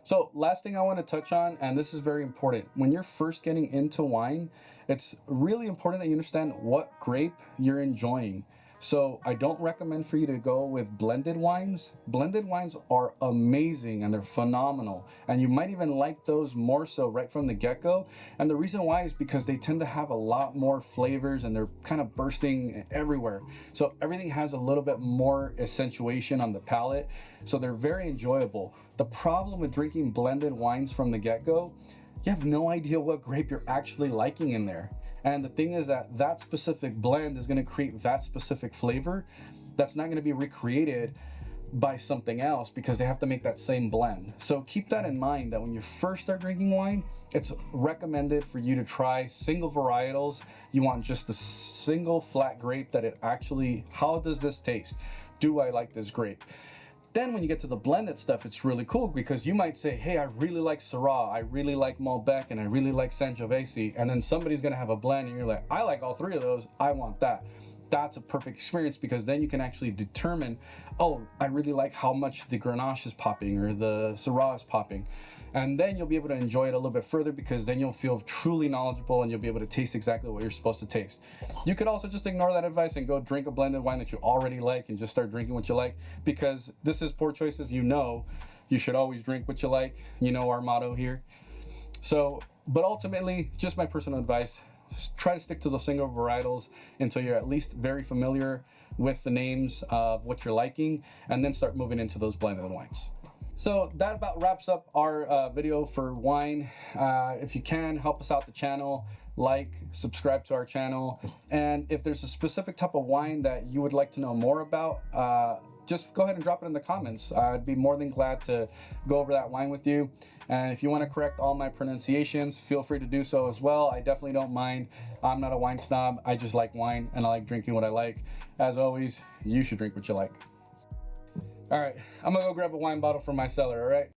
So last thing I want to touch on, and this is very important, when you're first getting into wine, it's really important that you understand what grape you're enjoying. So I don't recommend for you to go with blended wines. Blended wines are amazing and they're phenomenal. And you might even like those more so right from the get-go. And the reason why is because they tend to have a lot more flavors and they're kind of bursting everywhere. So everything has a little bit more accentuation on the palate. So they're very enjoyable. The problem with drinking blended wines from the get-go, you have no idea what grape you're actually liking in there. And the thing is that that specific blend is going to create that specific flavor that's not going to be recreated by something else because they have to make that same blend. So keep that in mind that when you first start drinking wine, it's recommended for you to try single varietals. You want just a single flat grape that it actually, how does this taste? Do I like this grape? Then when you get to the blended stuff, it's really cool because you might say, hey, I really like Syrah, I really like Malbec, and I really like Sangiovese. And then somebody's gonna have a blend and you're like, I like all three of those, I want that. That's a perfect experience because then you can actually determine, oh, I really like how much the Grenache is popping or the Syrah is popping. And then you'll be able to enjoy it a little bit further because then you'll feel truly knowledgeable and you'll be able to taste exactly what you're supposed to taste. You could also just ignore that advice and go drink a blended wine that you already like and just start drinking what you like, because this is Poor Choices. You know, you should always drink what you like. You know our motto here. So, but ultimately, just my personal advice, try to stick to the single varietals until you're at least very familiar with the names of what you're liking, and then start moving into those blended wines. So that about wraps up our video for wine. If you can, help us out the channel, like, subscribe to our channel, and if there's a specific type of wine that you would like to know more about, just go ahead and drop it in the comments. I'd be more than glad to go over that wine with you. And if you want to correct all my pronunciations, feel free to do so as well. I definitely don't mind. I'm not a wine snob. I just like wine and I like drinking what I like. As always, you should drink what you like. All right, I'm gonna go grab a wine bottle from my cellar, all right?